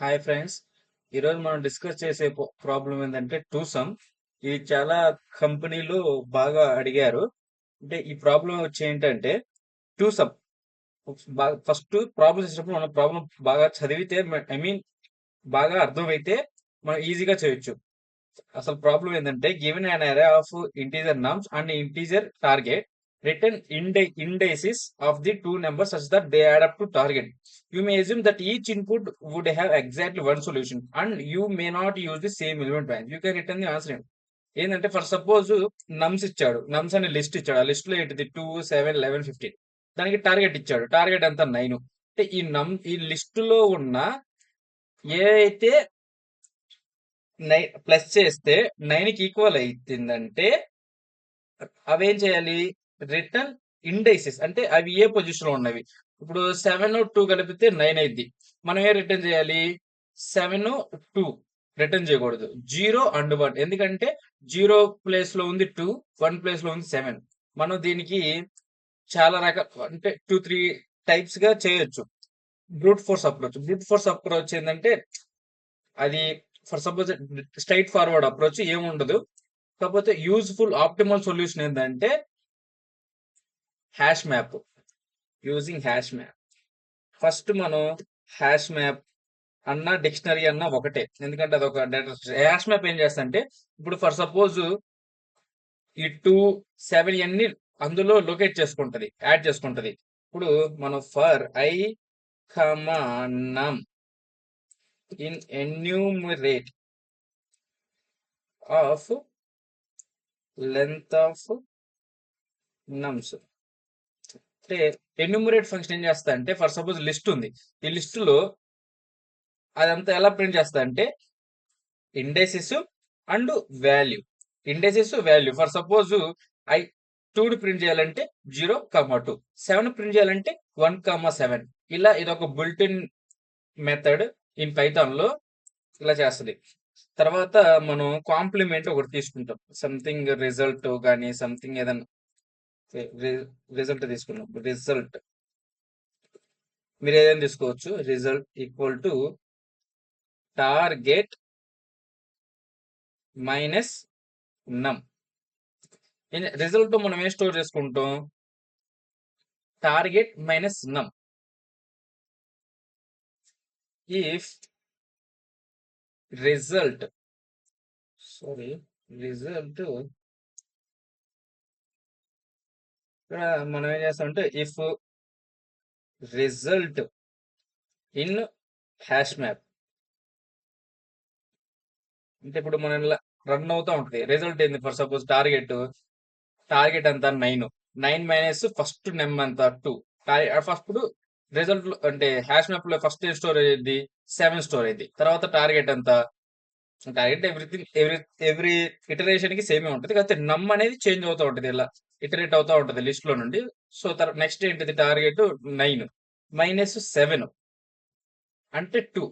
Hi friends. ఈరోజు మనం discuss చేసే ప్రాబ్లం ఏంటంటే టూ సమ్. ఇది చాలా కంపెనీలు బాగా అడిగారు. అంటే ఈ ప్రాబ్లం వచ్చి ఏంటంటే టూ సమ్. బాగా ఫస్ట్ ప్రాబ్లం చేసినప్పుడు మనం ప్రాబ్లం బాగా చదివితే, ఐ మీన్ బాగా అర్థమైతే మనం ఈజీగా చేయొచ్చు. అసలు ప్రాబ్లం ఏంటంటే given an array of integer nums and integer target, written indices of the two numbers such that they add up to target. You may assume that each input would have exactly one solution and you may not use the same element bank. You can return the answer. ఏంటంటే for suppose నమ్స్ ఇచ్చాడు, నమ్స్ అనే list ఇచ్చాడు. ఆ list లో ఏంటిది 2, 7, 11, 15. దానికి target ఇచ్చాడు, target అంతా 9. అంటే ఈ లిస్ట్ లో ఉన్న ఏ అయితే ప్లస్ చేస్తే 9కి ఈక్వల్ అవుతుందంటే అవేం చేయాలి? రిటర్న్ ఇండైసెస్, అంటే అవి ఏ పొజిషన్ లో ఉన్నవి. ఇప్పుడు 7, 2 కలిపితే 9 అయింది. మనం ఏ రిటర్న్ చేయాలి? 7, 2 రిటర్న్ చేయకూడదు. 0 and 1, ఎందుకంటే 0 ప్లేస్ లో ఉంది 2, 1 ప్లేస్ లో ఉంది 7. మనం దీనికి చాలా రకాల, అంటే 2, 3 టైప్స్ గా చేయొచ్చు. బ్రూట్ ఫోర్స్ అప్రోచ్ ఏంటంటే అది for suppose straight forward approach ఏముండదు. కాకపోతే యూజ్ఫుల్ ఆప్టిమల్ సొల్యూషన్ ఏంటంటే hash map. Using hash map. First మనం హ్యాష్ మ్యాప్ అన్న డిక్షనరీ అన్న ఒకటే, ఎందుకంటే అదొక డేటా. హ్యాష్ మ్యాప్ ఏం చేస్తా అంటే, ఇప్పుడు ఫర్ సపోజ్ ఈ 2, 7 అన్ని అందులో లొకేట్ చేసుకుంటది, యాడ్ చేసుకుంటది. ఇప్పుడు మనం ఫర్ ఐ కమా నమ్ in enumerate of length of నమ్స్. అంటే ఎన్యూమరేట్ ఫంక్షన్ ఏం చేస్తా అంటే, ఫర్ సపోజ్ లిస్ట్ ఉంది. ఈ లిస్ట్ లో అదంతా ఎలా ప్రింట్ చేస్తా అంటే indexes and value. Indexes value. For suppose I 2 print చేయాలంటే 0, 2. 7 ప్రింట్ చేయాలంటే 1, 7. ఇలా ఇదొక బుల్టిన్ మెథడ్ ఇన్ పైథాన్ లో ఇలా చేస్తుంది. తర్వాత మనం కాంప్లిమెంట్ ఒకటి తీసుకుంటాం. సంథింగ్ రిజల్ట్ కానీ సంథింగ్ ఏదైనా రిజల్ట్ తీసుకున్నాం. రిజల్ట్ మీరు ఏదైనా తీసుకోవచ్చు. Result equal to target minus నమ్. రిజల్ట్ మనం ఏం స్టోర్ చేసుకుంటాం? టార్గెట్ మైనస్ నమ్. ఇఫ్ రిజల్ట్ రిజల్ట్ ఇక్కడ మనం ఏం చేస్తామంటే if result in hash map. అంటే ఇప్పుడు మనం ఇలా రన్ అవుతా ఉంటది. రిజల్ట్ ఏంది? ఫర్ సపోజ్ టార్గెట్ అంతా 9. 9 మైనస్ ఫస్ట్ నెమ్ అంతా 2. ఫస్ట్ రిజల్ట్ అంటే హ్యాష్ మ్యాప్ లో ఫస్ట్ ఏం స్టోర్ అయ్యింది? 7 స్టోర్ అయింది. తర్వాత టార్గెట్ అంతా, టార్గెట్ ఎవ్రీథింగ్ ఎవ్రీ ఇటరేషన్ కి సేమే ఉంటది. కాకపోతే నమ్ అనేది చేంజ్ అవుతూ ఉంటది, ఇలా ఇటరేట్ అవుతా ఉంటది లిస్ట్ లో నుండి. సో నెక్స్ట్ ఏంటిది? టార్గెట్ 9 మైనస్ 7 అంటే 2.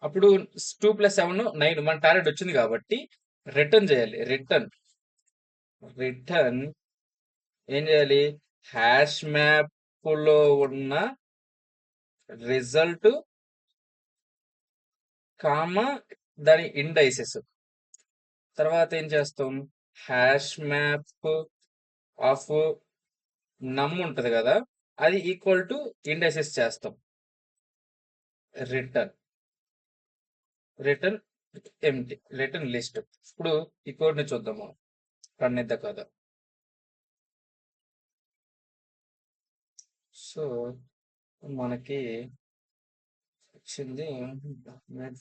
అప్పుడు 2 + 7, 9. మన టార్గెట్ వచ్చింది కాబట్టి రిటర్న్ చేయాలి. రిటర్న్ ఏం చేయాలి? హ్యాష్ మ్యాప్ లో ఉన్న రిజల్ట్ కామా దాని ఇండైసెస్. తర్వాత ఏం చేస్తాం? హ్యాష్ మ్యాప్ ఆఫ్ నమ్ ఉంటది కదా, అది ఈక్వల్ టు ఇండైసెస్ చేస్తాం. Return return empty, return list. ఇప్పుడు ఈ కోడ్ ని చూద్దాము, రన్ ఇద్దా కదా. సో మనకి వచ్చింది.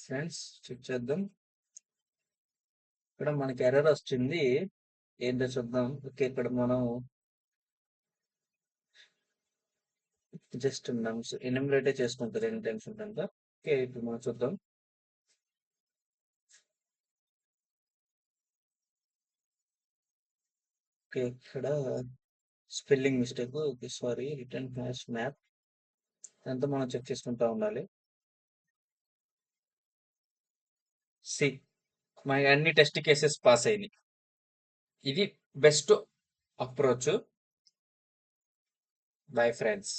ఫ్రెండ్స్ చెక్ చేద్దాం. ఇక్కడ మనకి ఎర్రర్ వచ్చింది. ఏంటో చూద్దాం. ఓకే, ఇక్కడ మనం జస్ట్ నమ్స్ ఎన్యూమరేటే చేసుకుంటారు ఎన్ని టైమ్స్ ఉంటుందా. ఓకే, ఇప్పుడు మనం చూద్దాం. ఓకే, ఇక్కడ spelling mistake. Okay, sorry. Return hash map అంతా మనం చెక్ చేసుకుంటా ఉండాలి. సి మన అన్ని టెస్ట్ కేసెస్ పాస్ అయినాయి. ఇది బెస్ట్ అప్రోచ్. Bye friends.